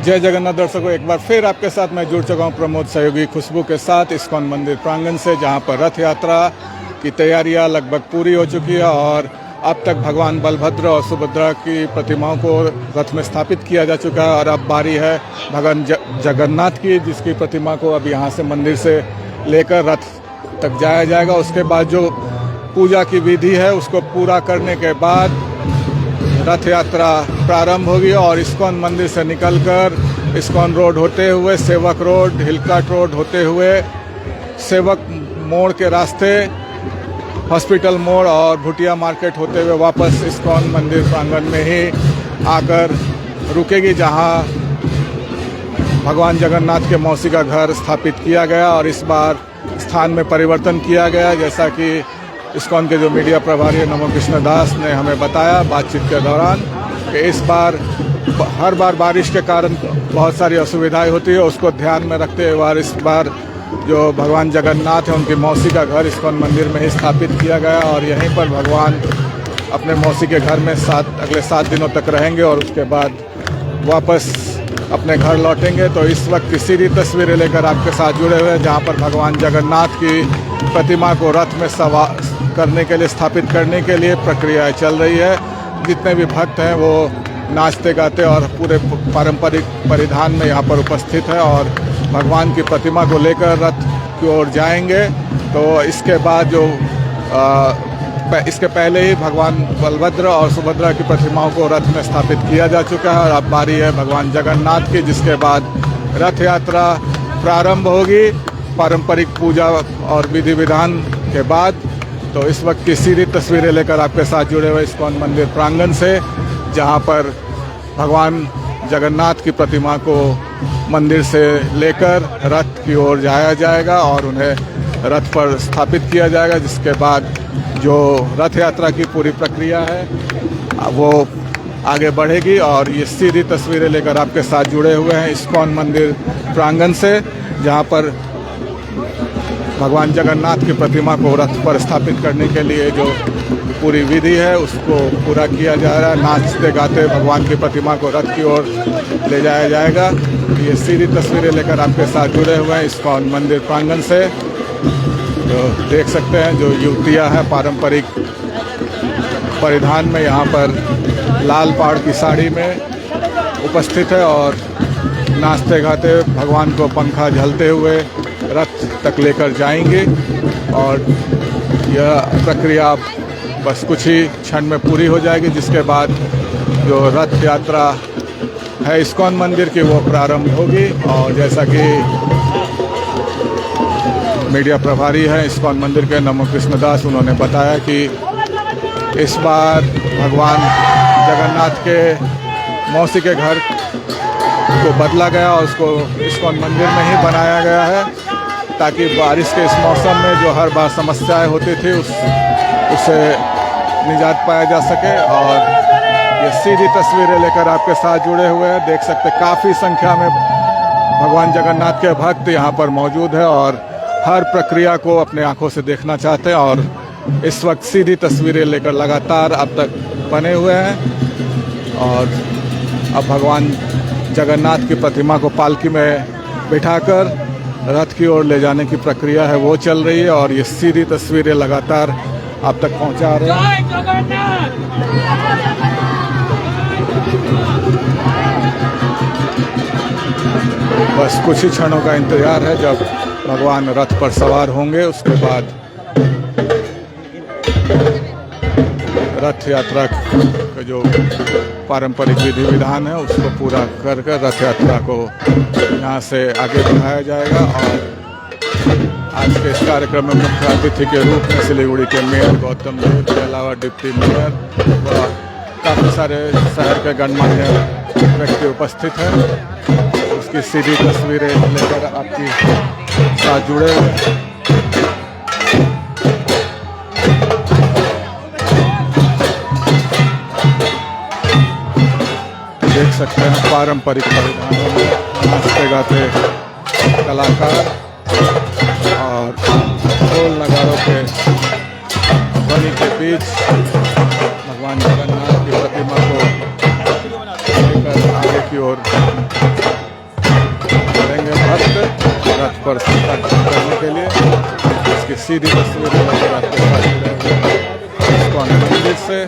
जय जगन्नाथ दर्शकों, एक बार फिर आपके साथ मैं जुड़ चुका हूं प्रमोद सहयोगी खुशबू के साथ इस्कॉन मंदिर प्रांगण से, जहां पर रथ यात्रा की तैयारियां लगभग पूरी हो चुकी है और अब तक भगवान बलभद्र और सुभद्रा की प्रतिमाओं को रथ में स्थापित किया जा चुका है। और अब बारी है भगवान जगन्नाथ की, जिसकी प्रतिमा को अब यहां से मंदिर से लेकर रथ तक जाया जाएगा। उसके बाद जो पूजा की विधि है उसको पूरा करने के बाद रथ यात्रा प्रारंभ होगी और इस्कॉन मंदिर से निकलकर इस्कॉन रोड होते हुए सेवक रोड, हिलकाट रोड होते हुए सेवक मोड़ के रास्ते हॉस्पिटल मोड़ और भुटिया मार्केट होते हुए वापस इस्कॉन मंदिर प्रांगण में ही आकर रुकेगी, जहां भगवान जगन्नाथ के मौसी का घर स्थापित किया गया। और इस बार स्थान में परिवर्तन किया गया, जैसा कि इस्कॉन के जो मीडिया प्रभारी नमो कृष्ण दास ने हमें बताया बातचीत के दौरान कि इस बार हर बार बारिश के कारण बहुत सारी असुविधाएं होती है, उसको ध्यान में रखते हुए इस बार जो भगवान जगन्नाथ है उनकी मौसी का घर इस्कॉन मंदिर में ही स्थापित किया गया और यहीं पर भगवान अपने मौसी के घर में अगले 7 दिनों तक रहेंगे और उसके बाद वापस अपने घर लौटेंगे। तो इस वक्त की सीधी तस्वीरें लेकर आपके साथ जुड़े हुए हैं, जहाँ पर भगवान जगन्नाथ की प्रतिमा को रथ में सवार करने के लिए, स्थापित करने के लिए प्रक्रियाएं चल रही है। जितने भी भक्त हैं वो नाचते गाते और पूरे पारंपरिक परिधान में यहाँ पर उपस्थित है और भगवान की प्रतिमा को लेकर रथ की ओर जाएंगे। तो इसके बाद जो इसके पहले ही भगवान बलभद्र और सुभद्रा की प्रतिमाओं को रथ में स्थापित किया जा चुका है और अब बारी है भगवान जगन्नाथ की, जिसके बाद रथ यात्रा प्रारंभ होगी पारंपरिक पूजा और विधि विधान के बाद। तो इस वक्त की सीधी तस्वीरें लेकर आपके साथ जुड़े हुए इस्कॉन मंदिर प्रांगण से, जहां पर भगवान जगन्नाथ की प्रतिमा को मंदिर से लेकर रथ की ओर जाया जाएगा और उन्हें रथ पर स्थापित किया जाएगा, जिसके बाद जो रथ यात्रा की पूरी प्रक्रिया है वो आगे बढ़ेगी। और ये सीधी तस्वीरें लेकर आपके साथ जुड़े हुए हैं इस्कॉन मंदिर प्रांगण से, जहां पर भगवान जगन्नाथ की प्रतिमा को रथ पर स्थापित करने के लिए जो पूरी विधि है उसको पूरा किया जा रहा है। नाचते गाते भगवान की प्रतिमा को रथ की ओर ले जाया जाएगा। ये सीधी तस्वीरें लेकर आपके साथ जुड़े हुए हैं इस्कॉन मंदिर प्रांगण से। तो देख सकते हैं जो युवतियां हैं पारंपरिक परिधान में यहाँ पर लाल पहाड़ की साड़ी में उपस्थित है और नाचते गाते भगवान को पंखा झलते हुए रथ तक लेकर जाएंगे। और यह प्रक्रिया बस कुछ ही क्षण में पूरी हो जाएगी, जिसके बाद जो रथ यात्रा है इस्कॉन मंदिर की वो प्रारंभ होगी। और जैसा कि मीडिया प्रभारी हैं इस्कॉन मंदिर के नमो कृष्ण दास, उन्होंने बताया कि इस बार भगवान जगन्नाथ के मौसी के घर को बदला गया और उसको इस्कॉन मंदिर में ही बनाया गया है, ताकि बारिश के इस मौसम में जो हर बार समस्याएं होती थी उससे निजात पाया जा सके। और ये सीधी तस्वीरें लेकर आपके साथ जुड़े हुए हैं। देख सकते काफ़ी संख्या में भगवान जगन्नाथ के भक्त यहाँ पर मौजूद है और हर प्रक्रिया को अपने आंखों से देखना चाहते हैं और इस वक्त सीधी तस्वीरें लेकर लगातार अब तक बने हुए हैं। और अब भगवान जगन्नाथ की प्रतिमा को पालकी में बिठाकर रथ की ओर ले जाने की प्रक्रिया है वो चल रही है और ये सीधी तस्वीरें लगातार आप तक पहुंचा रहे हैं। बस कुछ ही क्षणों का इंतजार है जब भगवान रथ पर सवार होंगे। उसके बाद रथ यात्रा का जो पारंपरिक विधि विधान है उसको पूरा कर रथ यात्रा को यहाँ से आगे बढ़ाया जाएगा। और आज के इस कार्यक्रम में मुख्य अतिथि के रूप में सिलीगुड़ी के मेयर गौतम देव के अलावा डिप्टी मेयर व काफ़ी सारे शहर के गणमान्य व्यक्ति उपस्थित हैं। उसकी सीधी तस्वीरें लेकर आपके साथ जुड़े हुए हैं। देख सकते हैं पारंपरिक परिधानों में नाचते गाते कलाकार और ढोल नगाड़ों के ध्वनि के बीच भगवान जगन्नाथ की प्रतिमा को लेकर आगे की ओर बढ़ेंगे भक्त रथ पर करने के लिए। इसकी सीधी तस्वीरें नजर आपके पास इस्कॉन मंदिर से।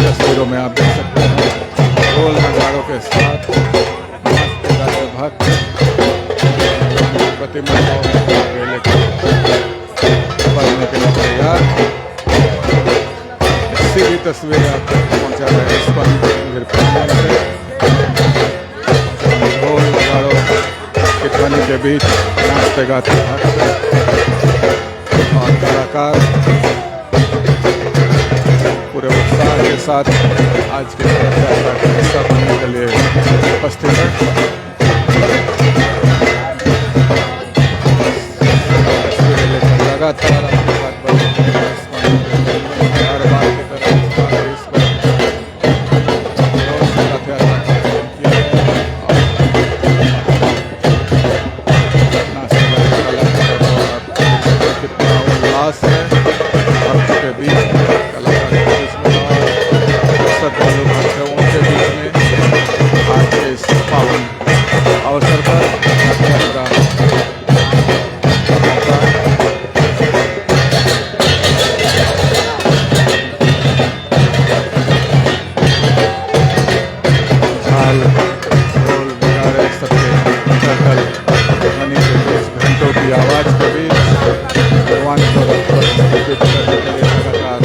तस्वीरों में आप देख सकते हैं ढोल नगाड़ों के साथ भक्त प्रतिमा बढ़ने के लिए तैयार। सीधी तस्वीरें आप तक पहुंचा रहे हैं इस्कॉन मंदिर प्रांगण से। ढोल नगाड़ों की ध्वनि के बीच नाचते गाते भक्त और कलाकार पूरे उत्साह के साथ आज के यात्रा का हिस्सा बनने के लिए उपस्थित है। तस्वीरें लेकर लगातार आपके साथ बढ़े हर बार की तरह कितना उल्लास है भक्त के बीच श्रद्धालु भक्त है उनके बीच में आज के इस पावन अवसर पर झाल ढोल नगाड़े सबके चल ध्वनि के बीच घंटों की आवाज के बीच भगवान को करने के लिए लगातार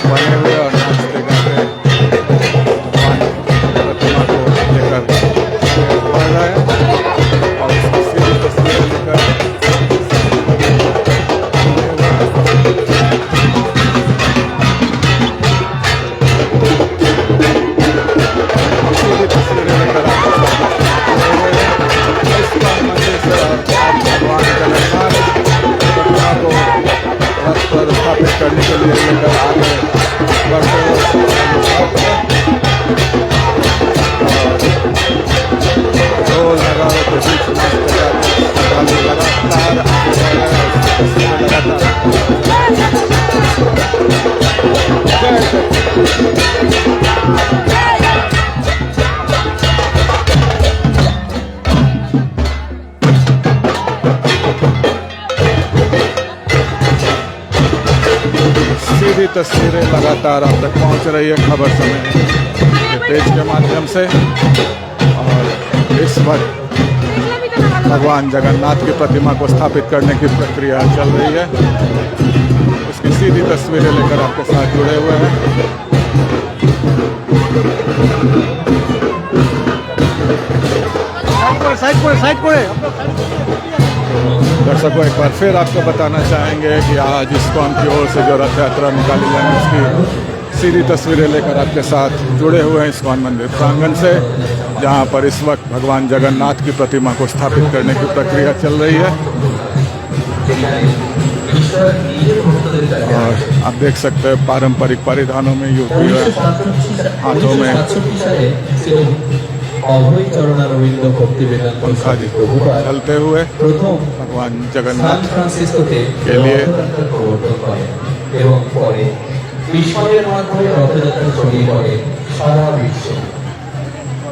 बने हुए और नाचते गाते भगवान प्रतिमा को लेकर बढ़ रहे हैं और उसकी सीधी तस्वीर लेकर सीधी तस्वीरें लेकर इस्कॉन मंदिर से भगवान जगन्नाथ प्रतिमा को रथ पर स्थापित करने के लिए लेकर आगे बढ़ते ढोल नगाड़ों के बीच नाचते जाते लगातार आगे बढ़ रहे हैं। सीधी तस्वीरें लगातार आप तक पहुंच रही है खबर समय के पेज के माध्यम से। और इस वक्त भगवान जगन्नाथ की प्रतिमा को स्थापित करने की प्रक्रिया चल रही है। उसकी सीधी तस्वीरें लेकर आपके साथ जुड़े हुए हैं। दर्शकों एक बार फिर आपको बताना चाहेंगे कि आज इस्कॉन की ओर से जो रथ यात्रा निकाली जाए उसकी सीधी तस्वीरें लेकर आपके साथ जुड़े हुए हैं इस्कॉन मंदिर प्रांगण से, जहां पर इस वक्त भगवान जगन्नाथ की प्रतिमा को स्थापित करने की प्रक्रिया चल रही है। और आप देख सकते हैं पारंपरिक परिधानों में युवती हाथों में पंखा चलते हुए भगवान जगन्नाथ के लिए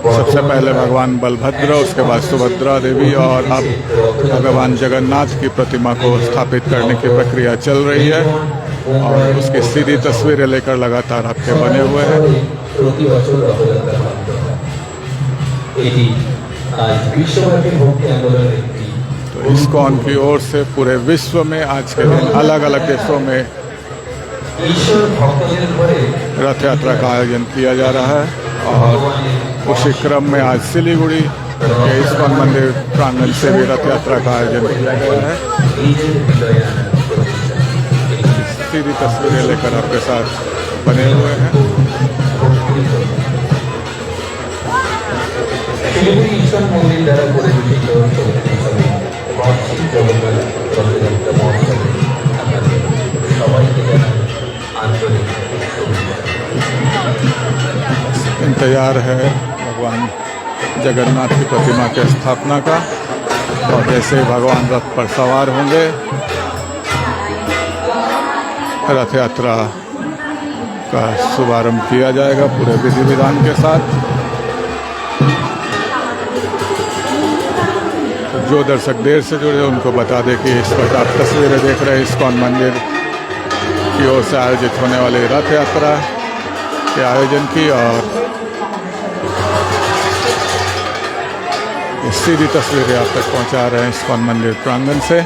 सबसे पहले भगवान बलभद्र, उसके बाद सुभद्रा देवी और अब भगवान जगन्नाथ की प्रतिमा को स्थापित करने की प्रक्रिया चल रही है। और उसकी सीधी तस्वीरें लेकर लगातार आपके बने हुए हैं। तो इस्कॉन की ओर से पूरे विश्व में आज के दिन अलग अलग देशों में रथ यात्रा का आयोजन किया जा रहा है। और उसी क्रम में आज सिलीगुड़ी के इस्कॉन मंदिर प्रांगण से भी रथ यात्रा का आयोजन किया गया है। सीधी तस्वीरें लेकर आपके साथ बने हुए हैं। इंतजार है भगवान जगन्नाथ की प्रतिमा के स्थापना का। और जैसे ही भगवान रथ पर सवार होंगे, रथ यात्रा का शुभारंभ किया जाएगा पूरे विधि विधान के साथ। तो जो दर्शक देर से जुड़े उनको बता दें कि इस वक्त आप तस्वीरें देख रहे हैं इस्कॉन मंदिर की ओर से आयोजित होने वाली रथ यात्रा के आयोजन की, और सीधी तस्वीरें आप तक पहुंचा रहे हैं इस्कॉन मंदिर प्रांगण से।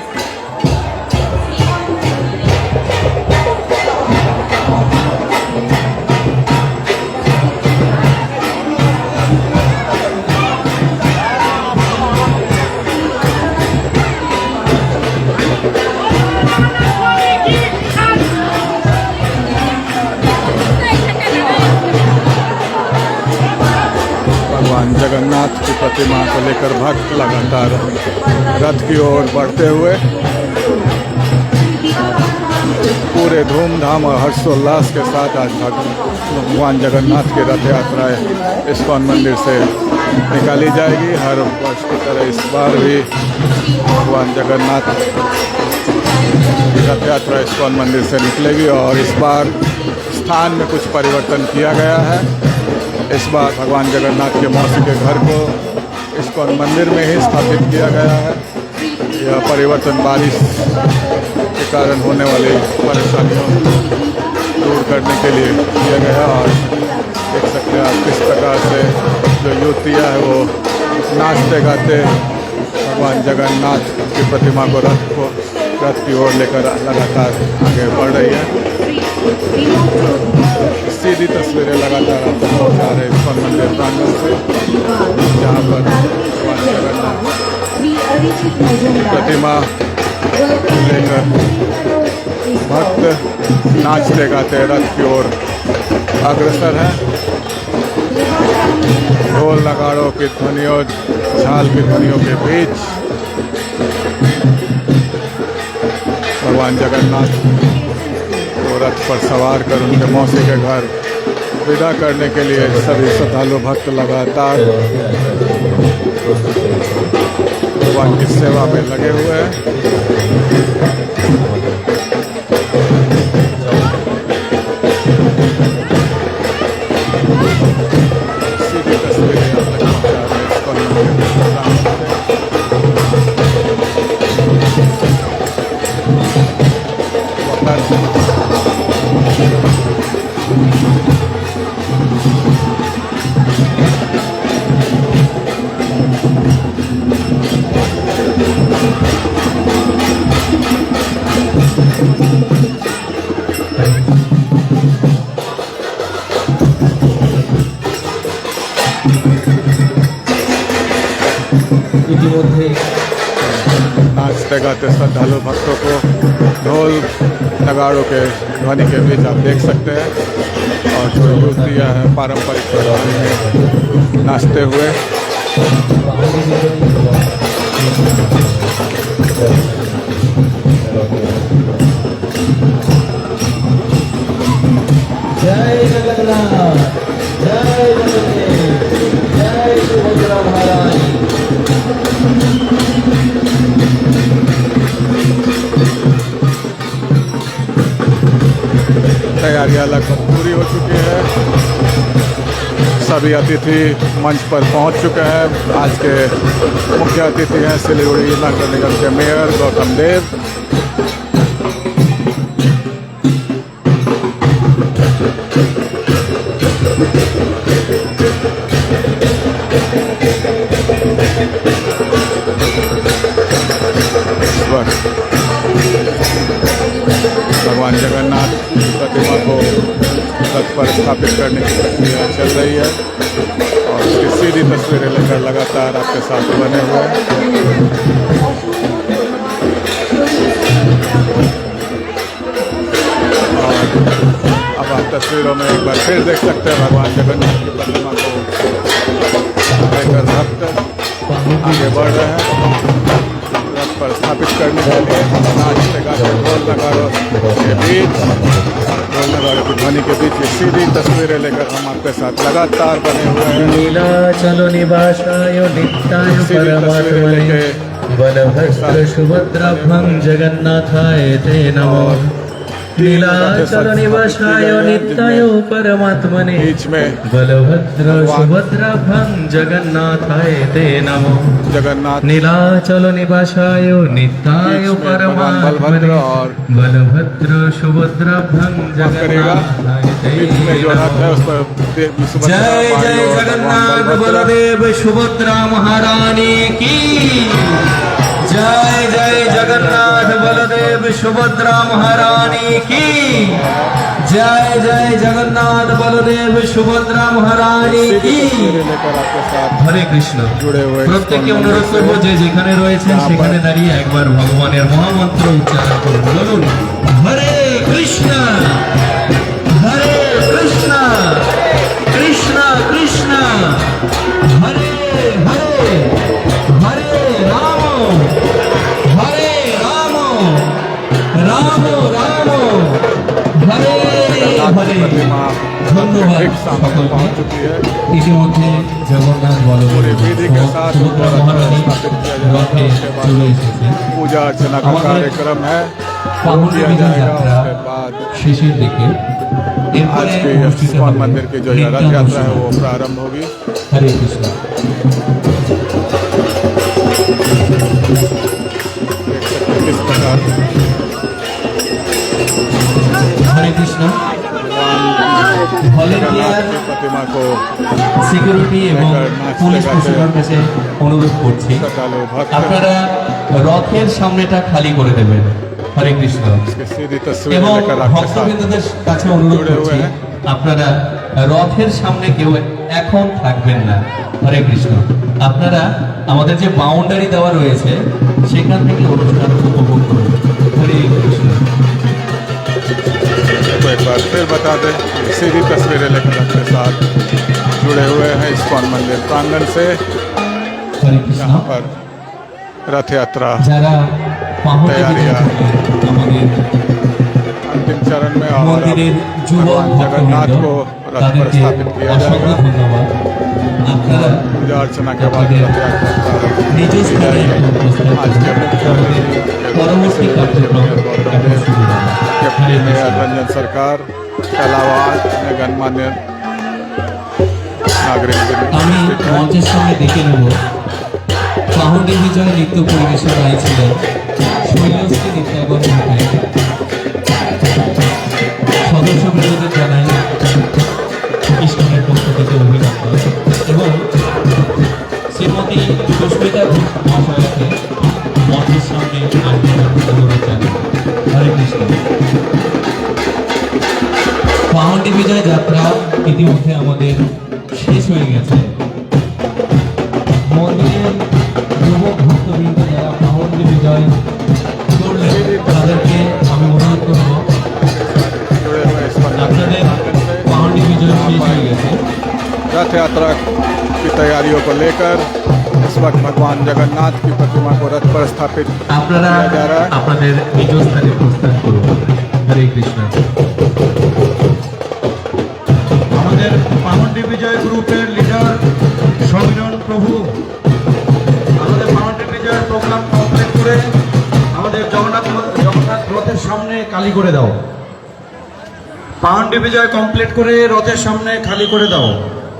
भगवान जगन्नाथ की प्रतिमा को लेकर भक्त लगातार रथ की ओर बढ़ते हुए पूरे धूमधाम और हर्षोल्लास के साथ आज भगवान जगन्नाथ की रथ यात्रा इस्कॉन मंदिर से निकाली जाएगी। हर वर्ष की तरह इस बार भी भगवान जगन्नाथ की रथ यात्रा इस्कॉन मंदिर से निकलेगी, और इस बार स्थान में कुछ परिवर्तन किया गया है। इस बार भगवान जगन्नाथ के मौसी के घर को इस्कॉन मंदिर में ही स्थापित किया गया है। यह परिवर्तन बारिश के कारण होने वाली परेशानियों दूर करने के लिए किया गया, और देख सकते हैं आप किस प्रकार से जो युवतियाँ है वो नाचते गाते भगवान जगन्नाथ की प्रतिमा को रथ की ओर लेकर लगातार आगे बढ़ रही है। सीधी तस्वीरें लगातार आपको पहुँचा रहे हैं इस्कॉन मंदिर प्रांगण से, जहाँ पर भगवान जगन्नाथ प्रतिमा लेकर भक्त नाचते गाते रथ की ओर अग्रसर हैं। ढोल नगाड़ों की ध्वनियों, झाल की ध्वनियों के बीच भगवान जगन्नाथ को रथ पर सवार कर उनके मौसी के घर विदा करने के लिए सभी श्रद्धालु भक्त लगातार भगवान की सेवा में लगे हुए हैं। सीधी तस्वीरें आप तक पहुंचा रहे हैं इस्कॉन मंदिर ইতিমধ্যে नाचते गाते श्रद्धालु भक्तों को ढोल नगाड़ों के ध्वनि के बीच आप देख सकते हैं, और जो युवतियाँ हैं पारंपरिक प्रधान में नाचते हुए जय जगन्नाथ, जय जगन्नाथ, जय सुभद्रा महारानी। तैयारियां लगभग पूरी हो चुकी है। सभी अतिथि मंच पर पहुंच चुके हैं। आज के मुख्य अतिथि हैं सिलीगुड़ी नगर निगम के मेयर गौतम देव। भगवान जगन्नाथ की प्रतिमा को रथ पर स्थापित करने की प्रक्रिया चल रही है, और उसकी सीधी तस्वीरें लेकर लगातार आपके साथ बने हुए हैं। और अब आप तस्वीरों में एक बार फिर देख सकते हैं भगवान जगन्नाथ की प्रतिमा को लेकर भक्त आगे बढ़ रहे हैं रथ पर स्थापित करने के लिए। नाचते गाते ढोल नगाड़ों के बीच, ढोल नगाड़ों की ध्वनि के बीच ये सीधी तस्वीरें लेकर हम आपके साथ लगातार बने हुए हैं। लीला चलो निवासाय नित्याय सीधी तस्वीरें लेके बलभद्र सुभद्राभं जगन्नाथाय ते नमो नीलाचल निवासाय नित्याय परमात्मने बीच में बलभद्र सुभद्राभं जगन्नाथाय ते नमो जगन्नाथ नीलाचल निवासाय नित्याय बीच में भगवान परमात्मने बलभद्र और बलभद्र सुभद्राभं माफ करिएगा जगन्नाथाय ते बीच में जो रथ है उस पर देवी सुभद्रा जय माई जय और भगवान जगन्नाथ बलभद्र बलदेव सुभद्रा महारानी की जय जय जगन्नाथ बलदेव सुभद्रा महारानी की जय जय जगन्नाथ बलदेव सुभद्रा महारानी की तस्वीरें लेकर आपके साथ হরে কৃষ্ণ जुड़े हुए প্রত্যেককে অনুরোধ করবো যে যেখানে রয়েছেন সেখানে দাঁড়িয়ে একবার ভগবানের মহামন্ত্র উচ্চারণ করুন বলুন হরে কৃষ্ণ হরে কৃষ্ণ কৃষ্ণ কৃষ্ণ হরে হরে হরে রাম রাম রাম হরে হরে प्रतिमा ধন্যবাদ एक सामने সকলকে पहुंच चुकी है ইতিমধ্যে জগন্নাথ বলদেব विधि के साथ সুভদ্রা उनको মহারানী स्थापित किया जाएगा রথে उसके बाद চলে এসেছেন पूजा अर्चना का हमारे कार्यक्रम है वो पाहुन किया विधि जाएगा यात्रा उसके बाद শেষের দিকে आज এরপরে के অনুষ্ঠিত इस्कॉन হবে मंदिर की जो ये रथ यात्रा है वो प्रारंभ होगी হরে কৃষ্ণ किस प्रकार হরে কৃষ্ণ ভলেন্টিয়ার जगन्नाथ की प्रतिमा को সিকিউরিটি এবং পুলিশ প্রশাসনের কাছে অনুরোধ করছি श्रद्धालु भक्त আপনারা রথের সামনেটা খালি করে দেবেন হরে কৃষ্ণ इसकी सीधी तस्वीर এবং लेकर आपके साथ ভক্তবৃন্দদের কাছে অনুরোধ জুড়ে করছি হুয়ে হ্যাঁ। আপনারা রথের সামনে কেউ এখন থাকবেন না হরে কৃষ্ণ আপনারা আমাদের যে বাউন্ডারি দেওয়া রয়েছে সেখান থেকে অনুষ্ঠান উপভোগ করুন হরে কৃষ্ণ तो एक बार फिर बता दें सीधी तस्वीरें लेकर आपके साथ जुड़े हुए हैं इस्कॉन मंदिर प्रांगण से হরে কৃষ্ণ यहाँ पर रथ यात्रा যারা পাহন तैयारियां। আমাদের अंतिम चरण में और अब মন্দিরের যুবক भगवान जगन्नाथ ভক্তবৃন্দ को रथ पर তাদেরকে स्थापित किया অসংখ্য जाएगा ধন্যবাদ আপনারা पूजा अर्चना के बाद আপনাদের रथ यात्रा प्रारंभ নিজ की স্থানে जाएगी। উপস্থিত आज के मुख्य আমাদের পরবর্তী কার্যক্রম এখন শুরু হবে डिप्टी मेयर रंजन सरकार के अलावा अन्य गणमान्य नागरिक भी আমি उपस्थित हैं। মঞ্চের সামনে দেখে নেব পাহন্ডি বিজয় নৃত্য পরিবেশন গাইছিলেন শৈলশ্রী নিত্যাগত ঘাটায় সদস্যবৃন্দদের জানাই ইস্কনের পক্ষ থেকে অভিনন্দন এবং শ্রীমতী সুস্মিতা ঘোষ মহাশয়াকে মঞ্চের সামনে আসতে অনুরোধ জানাই হরে কৃষ্ণ পাহন্ডি বিজয় যাত্রা ইতিমধ্যে আমাদের শেষ হয়ে গেছে মন্দিরের যুবক ভক্তবৃন্দ যারা পাহন্ডি বিজয় করলেন তাদেরকে আমি অনুরোধ করবো जुड़े हुए इस्कॉन আপনাদের পাহন্ডি বিজয় শেষ হয়ে গেছে रथ यात्रा की तैयारियों को लेकर इस वक्त भगवान जगन्नाथ की प्रतिमा को रथ पर स्थापित আপনারা किया जा रहा है আপনাদের নিজ স্থানে প্রস্থান করুন হরে কৃষ্ণ আমাদের পাহন্ডি বিজয় গ্রুপের লিডার সমীরণ প্রভু আমাদের পাহন্ডি বিজয়ের প্রোগ্রাম কমপ্লিট করে আমাদের জগন্নাথ রথের সামনে খালি করে দাও পাহন্ডি বিজয় কমপ্লিট করে রথের সামনে খালি করে দাও